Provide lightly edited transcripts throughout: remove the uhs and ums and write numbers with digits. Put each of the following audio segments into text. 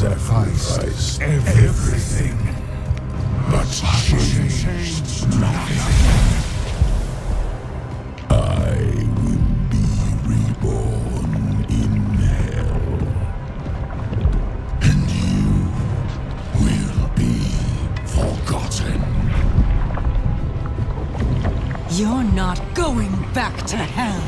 sacrificed everything, but changed nothing. I will be reborn in hell, and you will be forgotten. You're not going back to hell.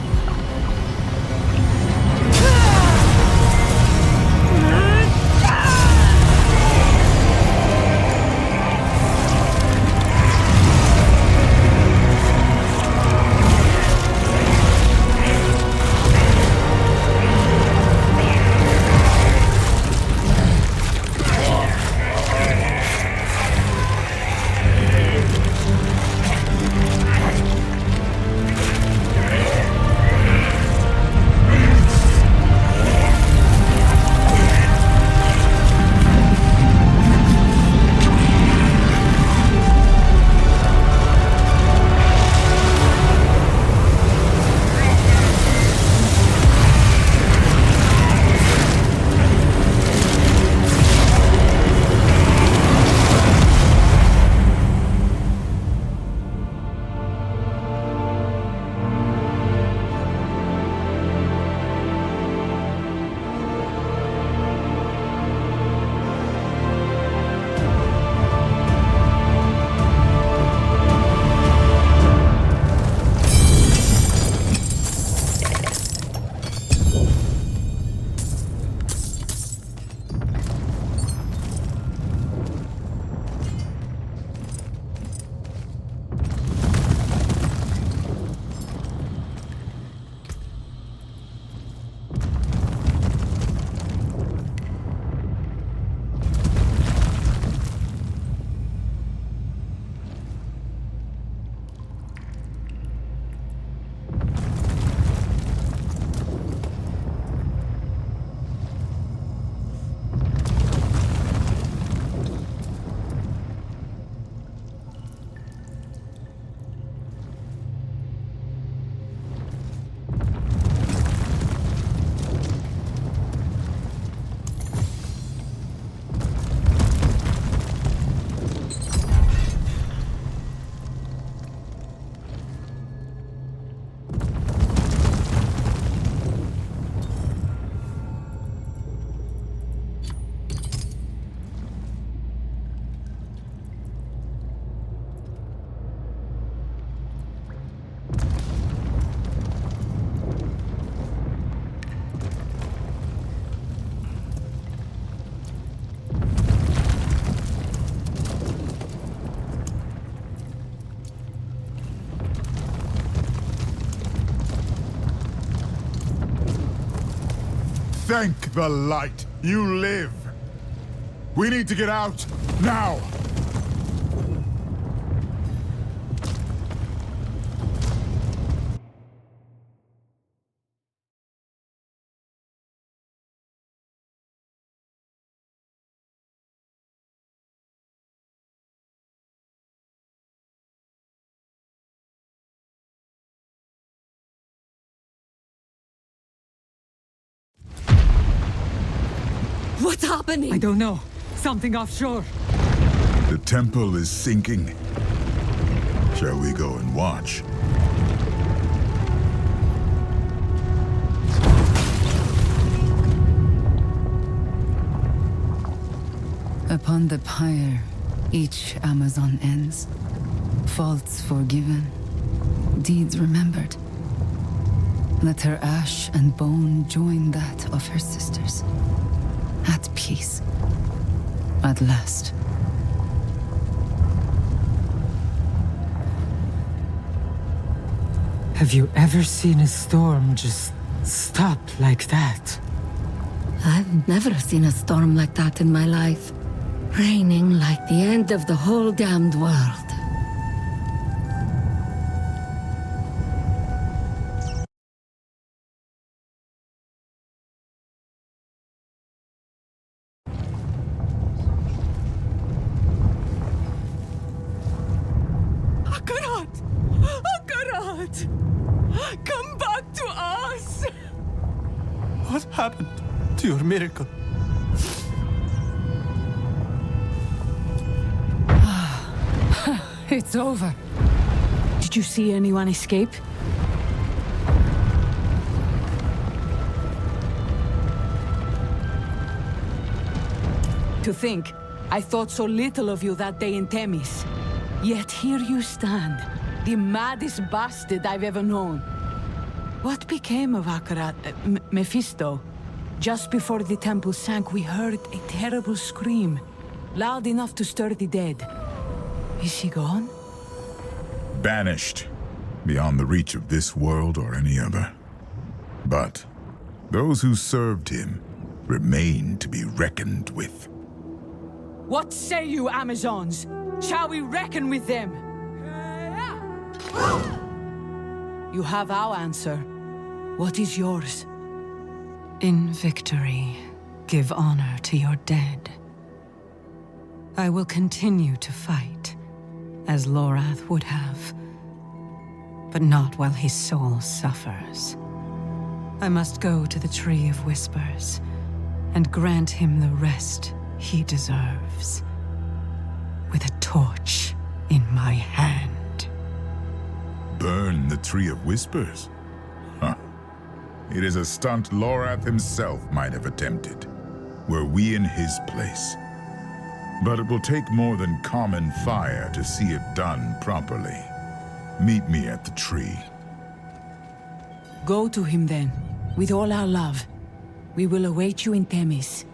Thank the light. You live. We need to get out, now! What's happening? I don't know. Something offshore. The temple is sinking. Shall we go and watch? Upon the pyre, each Amazon ends. Faults forgiven, deeds remembered. Let her ash and bone join that of her sisters. At peace. At last. Have you ever seen a storm just stop like that? I've never seen a storm like that in my life. Raining like the end of the whole damned world. Come back to us! What happened to your miracle? It's over. Did you see anyone escape? To think, I thought so little of you that day in Themis. Yet here you stand, the maddest bastard I've ever known. What became of Mephisto? Just before the temple sank, we heard a terrible scream, loud enough to stir the dead. Is she gone? Banished, beyond the reach of this world or any other. But those who served him remain to be reckoned with. What say you, Amazons? Shall we reckon with them? You have our answer. What is yours? In victory, give honor to your dead. I will continue to fight, as Lorath would have, but not while his soul suffers. I must go to the Tree of Whispers and grant him the rest he deserves, with a torch in my hand. Burn the Tree of Whispers? Huh. It is a stunt Lorath himself might have attempted, were we in his place. But it will take more than common fire to see it done properly. Meet me at the tree. Go to him then, with all our love. We will await you in Themis.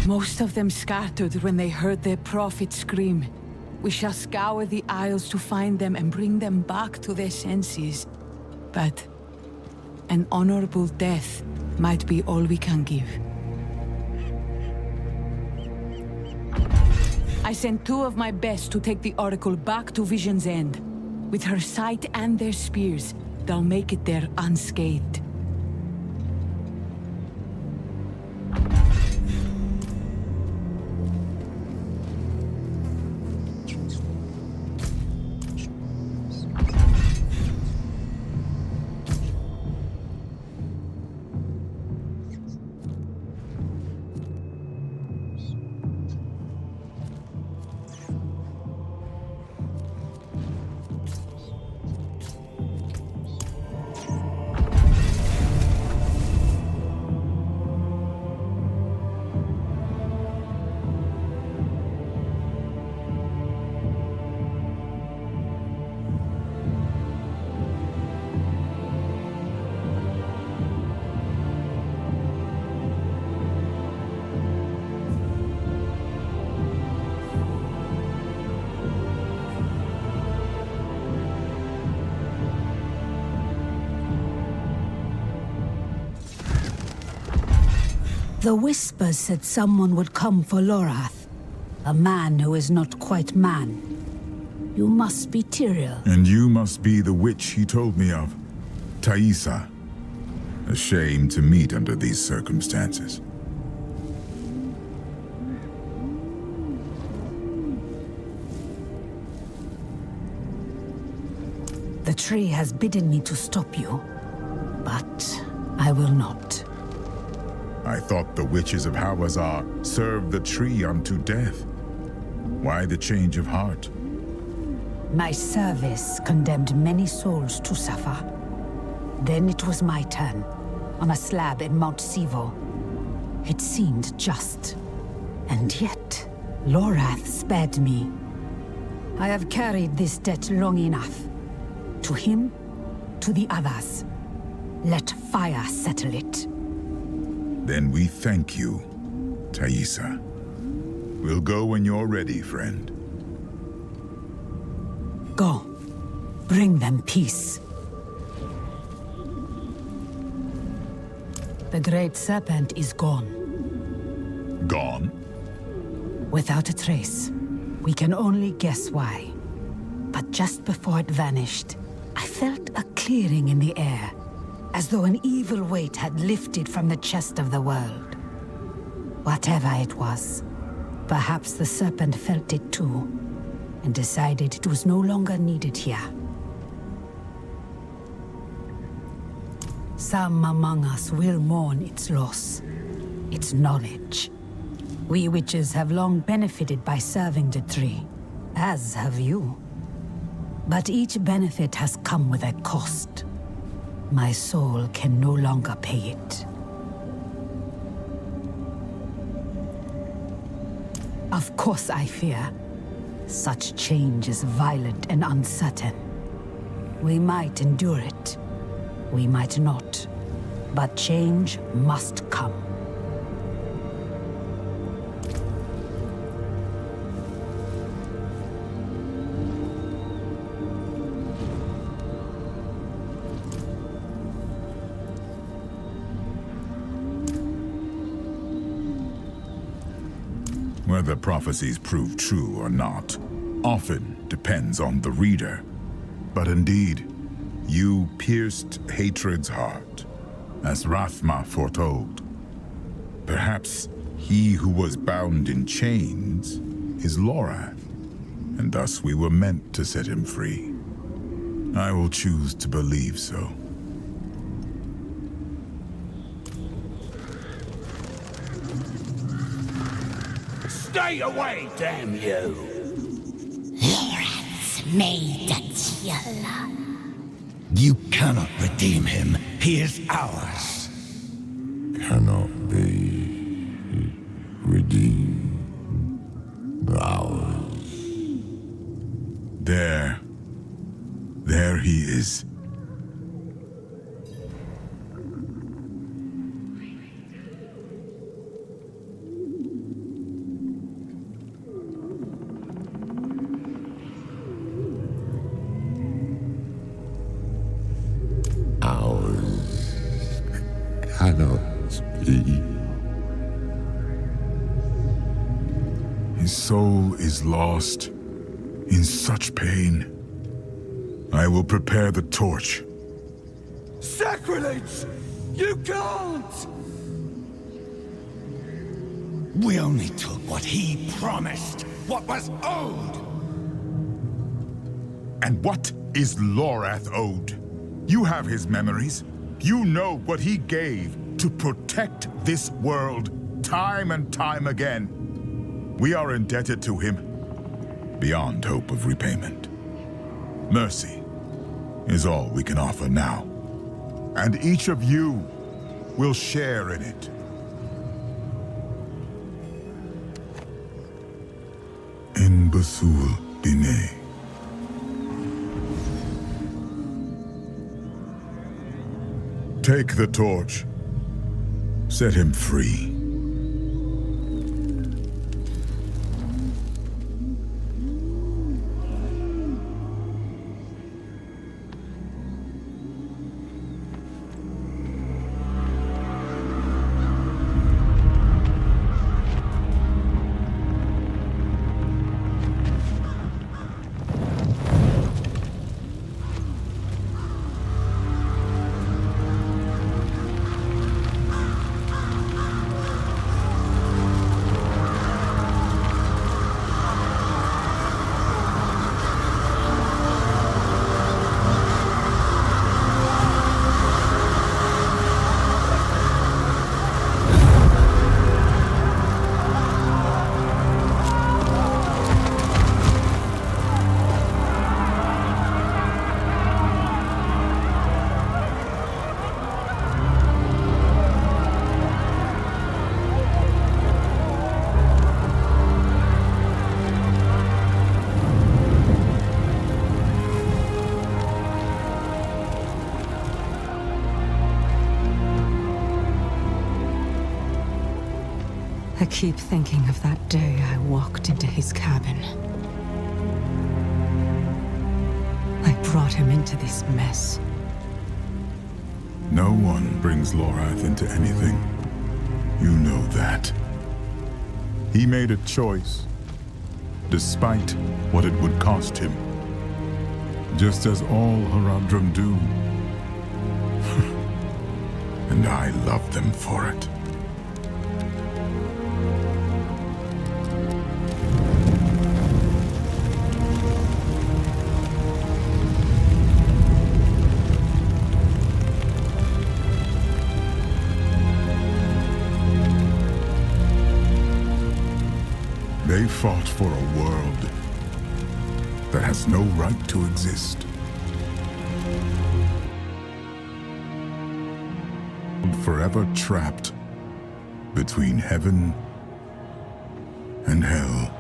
Most of them scattered when they heard their prophet scream. We shall scour the isles to find them and bring them back to their senses. But an honorable death might be all we can give. I sent 2 of my best to take the Oracle back to Vision's End. With her sight and their spears, they'll make it there unscathed. The Whispers said someone would come for Lorath. A man who is not quite man. You must be Tyrael. And you must be the witch he told me of. Thaisa. A shame to meet under these circumstances. The tree has bidden me to stop you, but I will not. I thought the witches of Hawazar served the tree unto death. Why the change of heart? My service condemned many souls to suffer. Then it was my turn, on a slab in Mount Sivo. It seemed just. And yet, Lorath spared me. I have carried this debt long enough. To him, to the others. Let fire settle it. Then we thank you, Thaisa. We'll go when you're ready, friend. Go. Bring them peace. The Great Serpent is gone. Gone? Without a trace. We can only guess why. But just before it vanished, I felt a clearing in the air, as though an evil weight had lifted from the chest of the world. Whatever it was, perhaps the serpent felt it too, and decided it was no longer needed here. Some among us will mourn its loss, its knowledge. We witches have long benefited by serving the tree, as have you. But each benefit has come with a cost. My soul can no longer pay it. Of course I fear. Such change is violent and uncertain. We might endure it. We might not. But change must come. Whether prophecies prove true or not often depends on the reader. But indeed, you pierced hatred's heart, as Rathma foretold. Perhaps he who was bound in chains is Lorath, and thus we were meant to set him free. I will choose to believe so. Stay away, damn you! Lorath's made Datiela. You cannot redeem him. He is ours. Cannot be redeemed. Ours. There he is. Ours cannot be. His soul is lost, in such pain. I will prepare the torch. Sacrilege! You can't! We only took what he promised, what was owed! And what is Lorath owed? You have his memories. You know what he gave to protect this world, time and time again. We are indebted to him, beyond hope of repayment. Mercy is all we can offer now. And each of you will share in it. In Basul Bine. Take the torch. Set him free. I keep thinking of that day I walked into his cabin. I brought him into this mess. No one brings Lorath into anything. You know that. He made a choice, despite what it would cost him. Just as all Haradrim do. And I love them for it. They fought for a world that has no right to exist. Forever trapped between heaven and hell.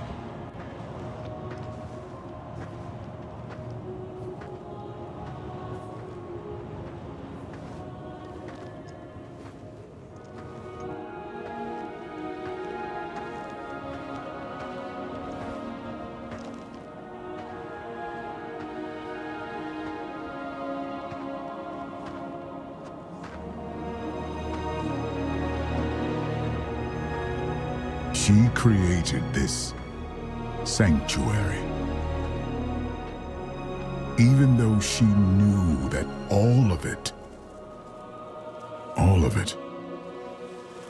She created this sanctuary, even though she knew that all of it,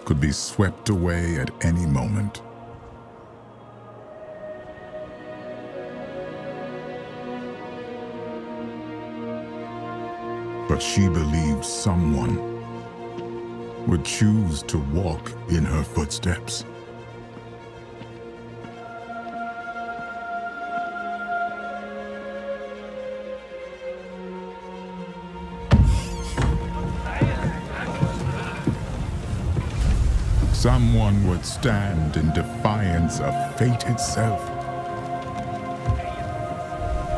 could be swept away at any moment. But she believed someone would choose to walk in her footsteps. Someone would stand in defiance of fate itself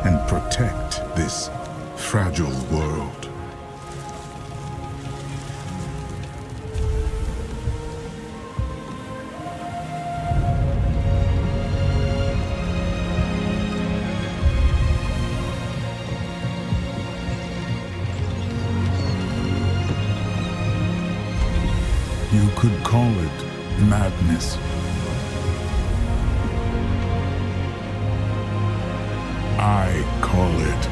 and protect this fragile world. You could call it madness. I call it